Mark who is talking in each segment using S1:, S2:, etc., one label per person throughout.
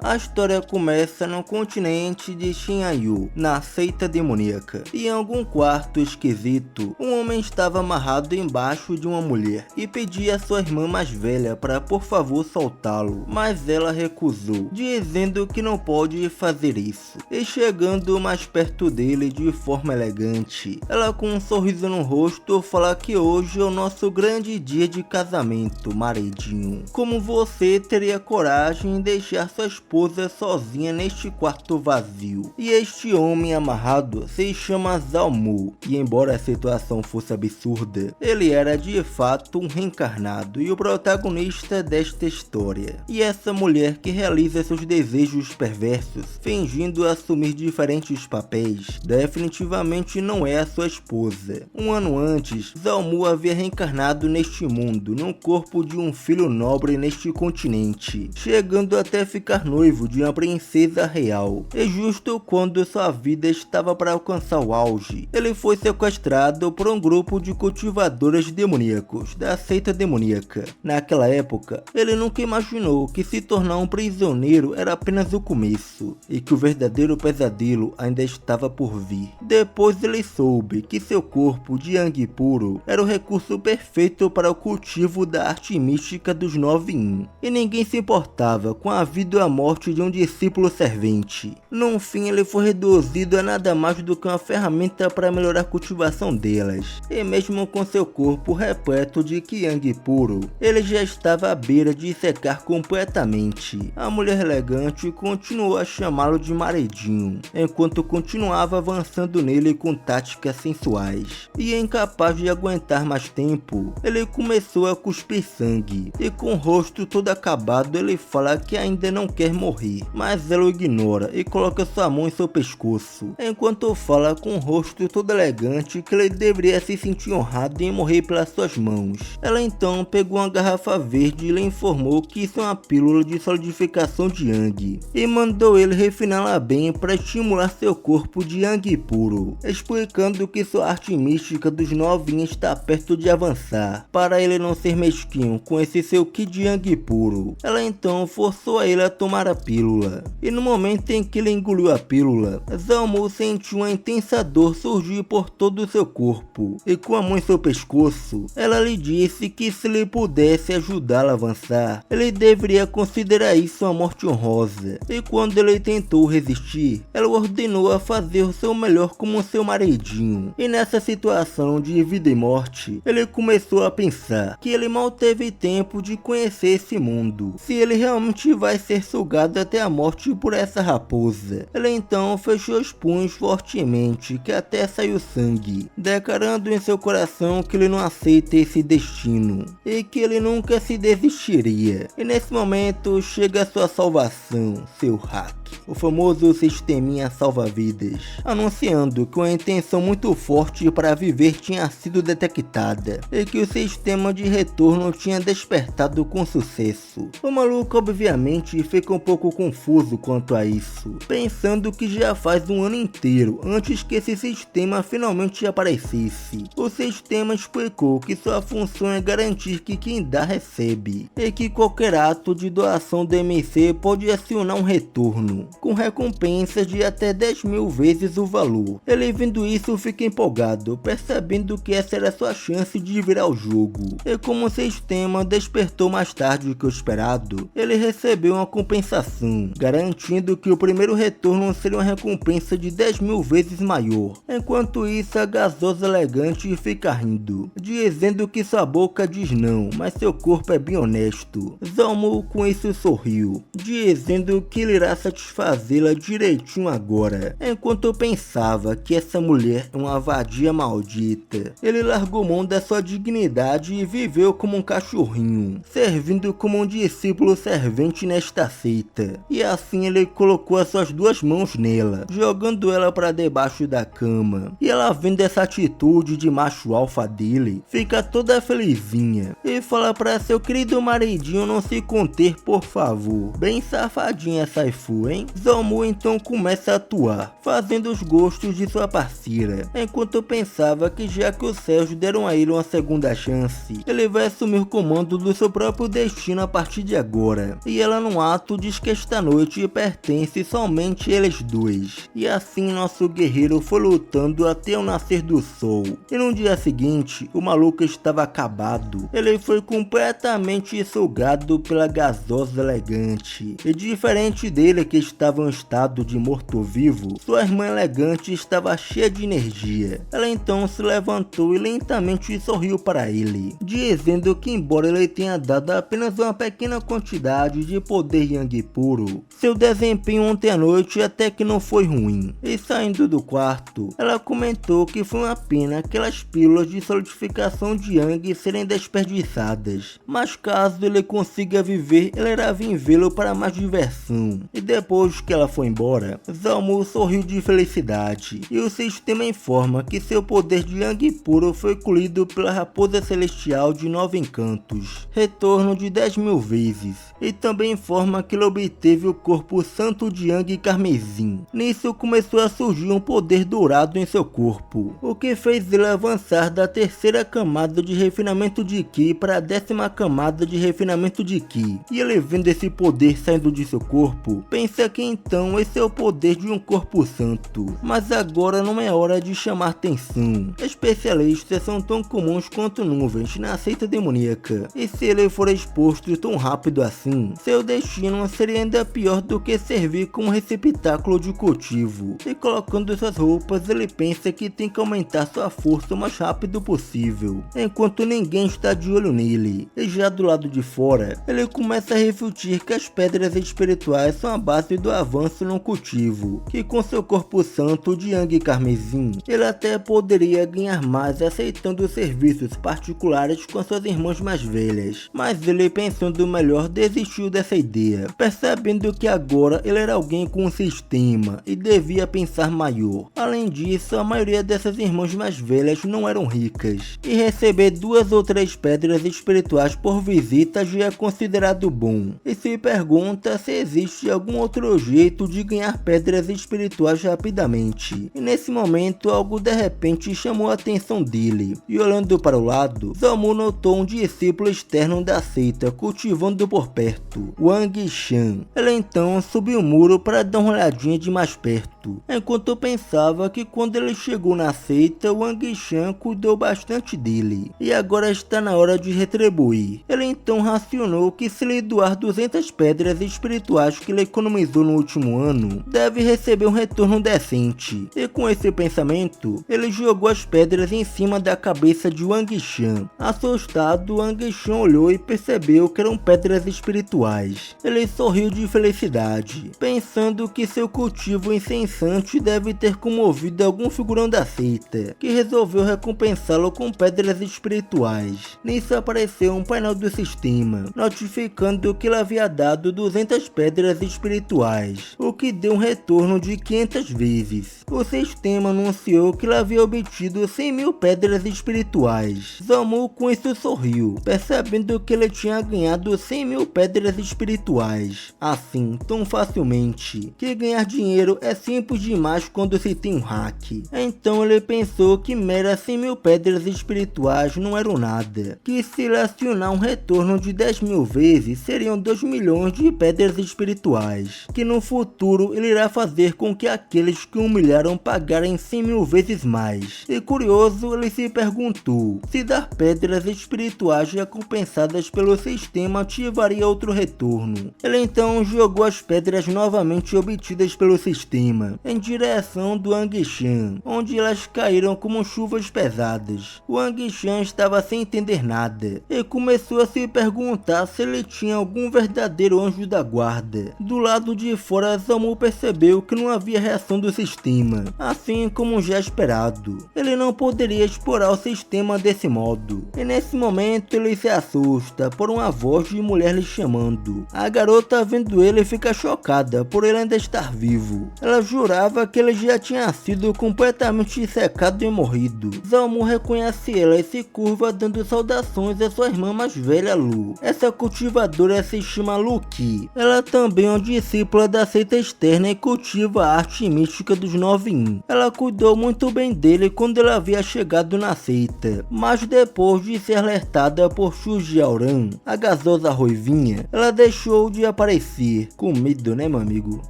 S1: A história começa no continente de Shin'Yu, na seita demoníaca. E em algum quarto esquisito, um homem estava amarrado embaixo de uma mulher e pedia a sua irmã mais velha para por favor soltá-lo, mas ela recusou, dizendo que não pode fazer isso. E chegando mais perto dele de forma elegante, ela com um sorriso no rosto fala que hoje é o nosso grande dia de casamento, maridinho. Como você teria coragem de deixar sua esposa sozinha neste quarto vazio? E este homem amarrado se chama Zalmu, e embora a situação fosse absurda, ele era de fato um reencarnado e o protagonista desta história. E essa mulher que realiza seus desejos perversos, fingindo assumir diferentes papéis, definitivamente não é a sua esposa. Um ano antes, Zalmu havia reencarnado neste mundo, no corpo de um filho nobre neste continente, chegando até ficar noivo de uma princesa real. E justo quando sua vida estava para alcançar o auge, ele foi sequestrado por um grupo de cultivadores demoníacos da seita demoníaca. Naquela época, ele nunca imaginou que se tornar um prisioneiro era apenas o começo, e que o verdadeiro pesadelo ainda estava por vir. Depois ele soube que seu corpo de Yang puro era o recurso perfeito para o cultivo da arte mística dos 9 Yin, e ninguém se importava com a vida ou a morte de um discípulo servente. No fim, ele foi reduzido a nada mais do que uma ferramenta para melhorar a cultivação delas, e mesmo com seu corpo repleto de Yang puro, ele já estava à beira de secar completamente. A mulher elegante continuou a chamá-lo de maridinho, enquanto continuava avançando nele com táticas sensuais. E incapaz de aguentar mais tempo, ele começou a cuspir sangue, e com o rosto todo acabado ele fala que ainda não quer morrer, mas ela o ignora e coloca sua mão em seu pescoço, enquanto fala com o rosto todo elegante que ele deveria se sentir honrado em morrer pelas suas mãos. Ela então pegou uma garrafa verde e lhe informou que isso é uma pílula de solidificação de Yang, e mandou ele refiná-la bem para estimular seu corpo de Yang puro, explicando que sua arte mística dos 9 Yin está perto de avançar, para ele não ser mesquinho com esse seu Ki de Yang puro. Ela então forçou a ele a tomar a pílula, e no momento em que ele engoliu a pílula, Zalmu sentiu uma intensa dor surgir por todo o seu corpo, e com a mão em seu pescoço, ela lhe disse que se ele pudesse ajudá-la a avançar, ele deveria considerar isso uma morte honrosa, e quando ele tentou resistir, ela o ordenou a fazer o seu melhor como seu maridinho. E nessa situação de vida e morte, ele começou a pensar que ele mal teve tempo de conhecer esse mundo, se ele realmente vai ser sugado até a morte por essa raposa. Ele então fechou os punhos fortemente, que até saiu sangue, declarando em seu coração que ele não aceita esse destino, e que ele nunca se desistiria. E nesse momento chega a sua salvação, seu hack, o famoso sisteminha salva-vidas, anunciando que uma intenção muito forte para viver tinha sido detectada, e que o sistema de retorno tinha despertado com sucesso. O maluco obviamente fica um pouco confuso quanto a isso, pensando que já faz um ano inteiro antes que esse sistema finalmente aparecesse. O sistema explicou que sua função é garantir que quem dá recebe, e que qualquer ato de doação do MC pode acionar um retorno, com recompensas de até 10.000 vezes o valor. Ele vendo isso fica empolgado, percebendo que essa era sua chance de virar o jogo, e como o sistema despertou mais tarde do que o esperado, ele recebeu uma compensação, garantindo que o primeiro retorno seria uma recompensa de 10.000 vezes maior. Enquanto isso, a gasosa elegante fica rindo, dizendo que sua boca diz não, mas seu corpo é bem honesto. Zalmu com isso sorriu, dizendo que ele irá satisfazê-la direitinho agora. Enquanto eu pensava que essa mulher é uma vadia maldita, ele largou mão da sua dignidade e viveu como um cachorrinho, servindo como um discípulo servente nesta seita. E assim ele colocou as suas 2 mãos nela, jogando ela para debaixo da cama. E ela, vendo essa atitude de macho alfa dele, fica toda felizinha e fala para seu querido maridinho não se conter, por favor. Bem safadinha essa Saifu, hein? Zalmu então começa a atuar, fazendo os gostos de sua parceira, enquanto pensava que já que os céus deram a ele uma segunda chance, ele vai assumir o comando do seu próprio destino a partir de agora. E ela, num ato, diz que esta noite pertence somente a eles dois. E assim nosso guerreiro foi lutando até o nascer do sol. E no dia seguinte, o maluco estava acabado. Ele foi completamente sugado pela gasosa elegante. E diferente dele, que estava em um estado de morto-vivo, sua irmã elegante estava cheia de energia. Ela então se levantou e lentamente sorriu para ele, dizendo que embora ele tenha dado apenas uma pequena quantidade de poder Yang puro, seu desempenho ontem à noite até que não foi ruim. E saindo do quarto, ela comentou que foi uma pena aquelas pílulas de solidificação de Yang serem desperdiçadas, mas caso ele consiga viver, ela irá vir vê-lo para mais diversão. E depois que ela foi embora, Zalmu sorriu de felicidade, e o sistema informa que seu poder de Yang puro foi colhido pela raposa celestial de 9 encantos, retorno de 10.000 vezes, e também informa que ele obteve o corpo santo de Yang carmesim. Nisso começou a surgir um poder dourado em seu corpo, o que fez ele avançar da terceira camada de refinamento de Ki para a 10ª camada de refinamento de Ki. E ele, vendo esse poder saindo de seu corpo, pensa que então esse é o poder de um corpo santo. Mas agora não é hora de chamar atenção. Especialistas são tão comuns quanto nuvens na seita demoníaca, e se ele for exposto tão rápido assim, seu destino seria ainda pior do que servir como receptáculo de cultivo. E colocando suas roupas, ele pensa que tem que aumentar sua força o mais rápido possível, enquanto ninguém está de olho nele. E já do lado de fora, ele começa a refletir que as pedras espirituais são a base do avanço no cultivo, que com seu corpo santo de Yang carmesim, ele até poderia ganhar mais aceitando serviços particulares com suas irmãs mais velhas, mas ele, pensando melhor, desistiu dessa ideia, percebendo que agora ele era alguém com um sistema e devia pensar maior. Além disso, a maioria dessas irmãs mais velhas não eram ricas, e receber 2 ou 3 pedras espirituais por visita já é considerado bom, e se pergunta se existe algum outro jeito de ganhar pedras espirituais rapidamente. E nesse momento algo de repente chamou a atenção dele, e olhando para o lado, Zalmu notou um discípulo externo da seita cultivando por perto, Wang Shan. Ele então subiu o muro para dar uma olhadinha de mais perto, enquanto pensava que quando ele chegou na seita, Wang Shan cuidou bastante dele, e agora está na hora de retribuir. Ele então racionou que se lhe doar 200 pedras espirituais que ele economizou no último ano, deve receber um retorno decente, e com esse pensamento, ele jogou as pedras em cima da cabeça de Wang Shan. Assustado, Wang Shan olhou e percebeu que eram pedras espirituais. Ele sorriu de felicidade, pensando que seu cultivo incessante deve ter comovido algum figurão da seita, que resolveu recompensá-lo com pedras espirituais. Nisso apareceu um painel do sistema, notificando que ele havia dado 200 pedras espirituais, o que deu um retorno de 500 vezes. O sistema anunciou que ele havia obtido 100.000 pedras espirituais. Zalmu com isso sorriu, percebendo que ele tinha ganhado 100.000 pedras espirituais, assim, tão facilmente, que ganhar dinheiro é simples demais quando se tem um hack. Então ele pensou que meras 100.000 pedras espirituais não eram nada, que se ele acionar um retorno de 10.000 vezes seriam 2 milhões de pedras espirituais, que no futuro ele irá fazer com que aqueles que o humilharam pagarem 100.000 vezes mais. E curioso, ele se perguntou se dar pedras espirituais recompensadas pelo sistema ativaria outro retorno. Ele então jogou as pedras novamente obtidas pelo sistema em direção do Wang Shan, onde elas caíram como chuvas pesadas. O Wang Shan estava sem entender nada e começou a se perguntar se ele tinha algum verdadeiro anjo da guarda. Do lado de fora, Zalmu percebeu que não havia reação do sistema, assim como já esperado. Ele não poderia explorar o sistema desse modo, e nesse momento ele se assusta por uma voz de mulher lhe chamando. A garota, vendo ele, fica chocada por ele ainda estar vivo. Ela jurava que ele já tinha sido completamente secado e morrido. Zamu reconhece ela e se curva dando saudações à sua irmã mais velha Lu. Essa cultivadora se chama Luki. Ela também é uma discípula da seita externa e cultiva a arte mística dos 9-in. Ela cuidou muito bem dele quando ele havia chegado na seita, mas depois de ser alertada por Shu Jiaoran, a gasosa ruivinha, ela deixou de aparecer. Com medo, né, meu amigo?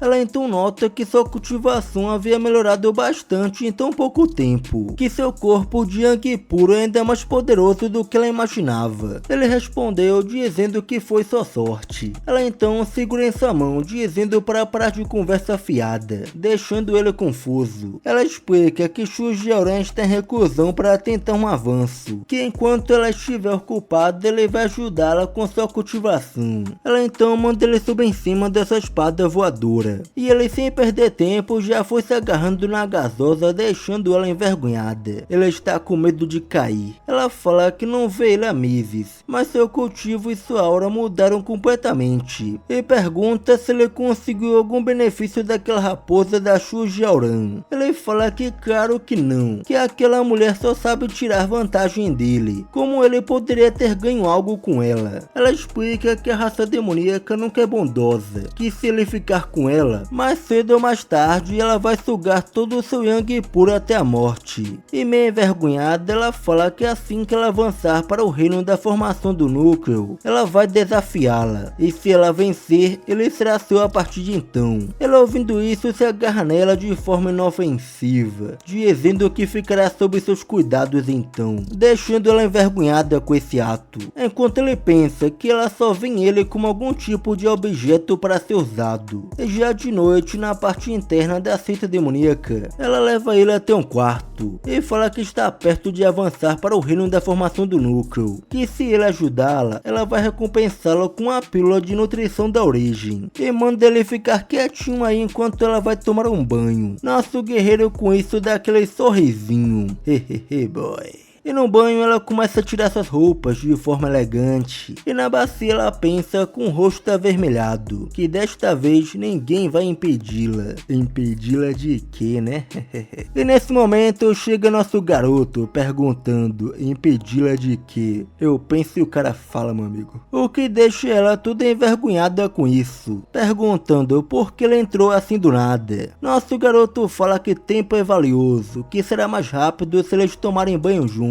S1: Ela então nota que sua cultivação havia melhorado bastante em tão pouco tempo, que seu corpo de Yang puro é ainda mais poderoso do que ela imaginava. Ele respondeu dizendo que foi sua sorte. Ela então segura em sua mão, dizendo para parar de conversa fiada, deixando ele confuso. Ela explica que Shu Jiaoran está em reclusão para tentar um avanço, que enquanto ela estiver ocupada, ele vai ajudá-la com sua cultivação. Ela então manda ele subir em cima dessa espada voadora, e ele sem perder tempo já foi se agarrando na gasosa, deixando ela envergonhada. Ela está com medo de cair. Ela fala que não vê ele há meses, mas seu cultivo e sua aura mudaram completamente, e pergunta se ele conseguiu algum benefício daquela raposa da Shu Jiaoran. Ele fala que claro que não, que aquela mulher só sabe tirar vantagem dele, como ele poderia ter ganho algo com ela. Ela explica que a raça demoníaca nunca é bondosa, que se ele ficar com ela, mais cedo ou mais tarde ela vai sugar todo o seu Yang puro até a morte. E meio envergonhada, ela fala que assim que ela avançar para o reino da formação do núcleo, ela vai desafiá-la, e se ela vencer, ele será seu a partir de então. Ela, ouvindo isso, se agarra nela de forma inofensiva, dizendo que ficará sob seus cuidados então, deixando ela envergonhada com esse ato, enquanto ele pensa que ela só vê ele como algum tipo de objeto para ser usado. E já de noite, na parte interna da seita demoníaca, ela leva ele até um quarto e fala que está perto de avançar para o reino da formação do núcleo, que se ele ajudá-la, ela vai recompensá-lo com a pílula de nutrição da origem, e manda ele ficar quietinho aí enquanto ela vai tomar um banho. Nosso guerreiro com isso dá aquele sorrisinho, hehehe boy. E no banho ela começa a tirar suas roupas de forma elegante, e na bacia ela pensa com o rosto avermelhado, que desta vez ninguém vai impedi-la. Impedi-la de quê, né? E nesse momento chega nosso garoto perguntando, impedi-la de quê? Eu penso e o cara fala, meu amigo. O que deixa ela toda envergonhada com isso, perguntando por que ela entrou assim do nada. Nosso garoto fala que tempo é valioso, que será mais rápido se eles tomarem banho juntos.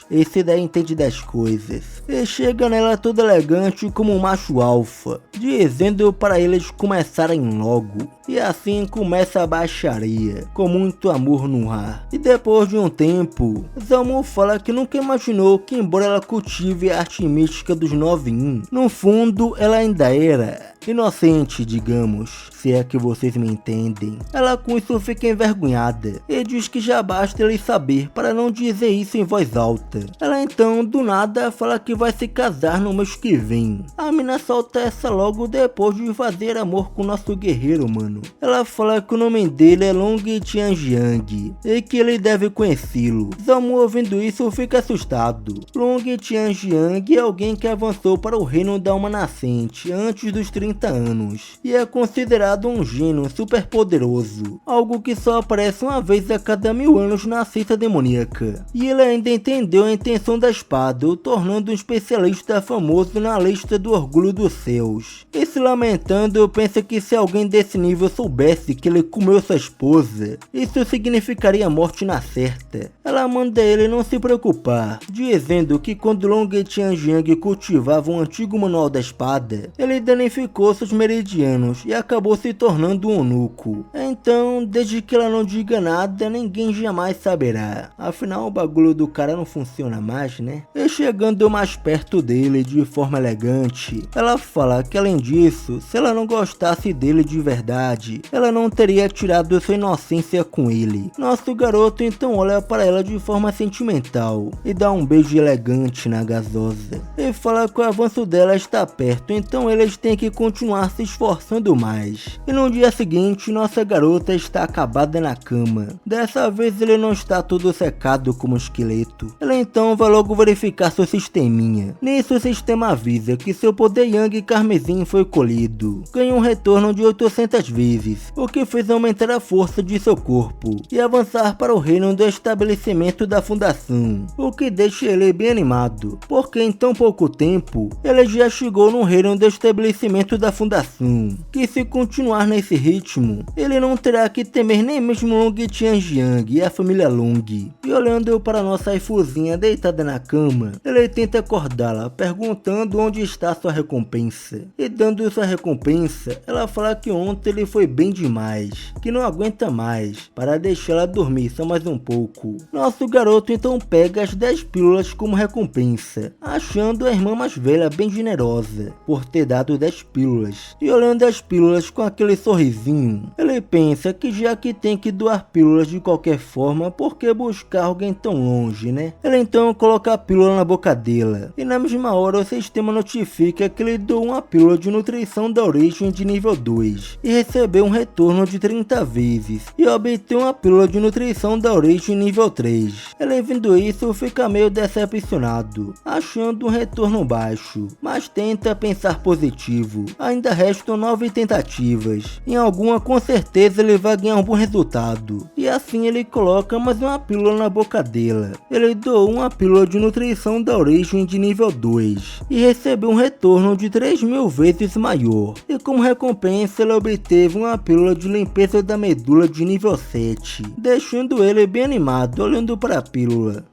S1: Esse daí entende das coisas. E chega nela todo elegante como um macho alfa, dizendo para eles começarem logo. E assim começa a baixaria, com muito amor no ar. E depois de um tempo, Zamu fala que nunca imaginou que, embora ela cultive a arte mística dos 9-in, no fundo ela ainda era inocente, digamos, se é que vocês me entendem. Ela com isso fica envergonhada e diz que já basta ele saber para não dizer isso em voz alta. Ela então do nada fala que vai se casar no mês que vem. A mina solta essa logo depois de fazer amor com nosso guerreiro, mano. Ela fala que o nome dele é Long Tianjiang e que ele deve conhecê-lo. Zamu, ouvindo isso, fica assustado. Long Tianjiang é alguém que avançou para o reino da Alma Nascente antes dos 30 anos e é considerado um gênio super poderoso, algo que só aparece uma vez a cada 1000 anos na seita demoníaca. E ele ainda entendeu a intenção da espada, o tornando um especialista famoso na lista do orgulho dos céus. E se lamentando, pensa que se alguém desse nível soubesse que ele comeu sua esposa, isso significaria morte na certa. Ela manda ele não se preocupar, dizendo que quando Long Tianjiang cultivava um antigo manual da espada, ele danificou seus meridianos e acabou se tornando um eunuco. Então, desde que ela não diga nada, ninguém jamais saberá. Afinal, o bagulho do cara não funciona mais, né? E chegando mais perto dele de forma elegante, ela fala que, além disso, se ela não gostasse dele de verdade, ela não teria tirado sua inocência com ele. Nosso garoto então olha para ela de forma sentimental e dá um beijo elegante na gasosa. E fala que o avanço dela está perto, então eles têm que continuar se esforçando mais. E no dia seguinte, nossa garota está acabada na cama. Dessa vez ele não está todo secado como um esqueleto. 8. Ela então vai logo verificar seu sisteminha. Nisso o sistema avisa que seu poder Yang Carmesim foi colhido. Ganha um retorno de 800 vezes, o que fez aumentar a força de seu corpo e avançar para o reino do estabelecimento da fundação, o que deixa ele bem animado, porque em tão pouco tempo ele já chegou no reino do estabelecimento da fundação, que se continuar nesse ritmo, ele não terá que temer nem mesmo Long Tianjiang e a família Long. E olhando para nossa waifuzinha deitada na cama, ele tenta acordá-la, perguntando onde está sua recompensa. E dando sua recompensa, ela fala que ontem ele foi bem demais, que não aguenta mais, para deixá-la dormir só mais um pouco. Nosso garoto então pega as 10 pílulas como recompensa, achando a irmã mais velha bem generosa, por ter dado 10 pílulas. E olhando as pílulas com aquele sorrisinho, ele pensa que já que tem que doar pílulas de qualquer forma, por que buscar alguém tão longe, né? Ele então coloca a pílula na boca dela, e na mesma hora o sistema notifica que ele doou uma pílula de nutrição da origem de nível 2, e recebeu um retorno de 30 vezes, e obteve uma pílula de nutrição da origem nível 3. Ele vendo isso fica meio decepcionado, achando um retorno baixo, mas tenta pensar positivo. Ainda restam 9 tentativas, em alguma com certeza ele vai ganhar um bom resultado, e assim ele coloca mais uma pílula na boca dela. Ele doou uma pílula de nutrição da origem de nível 2 e recebeu um retorno de 3.000 vezes maior, e como recompensa ele obteve uma pílula de limpeza da medula de nível 7, deixando ele bem animado olhando para a pílula.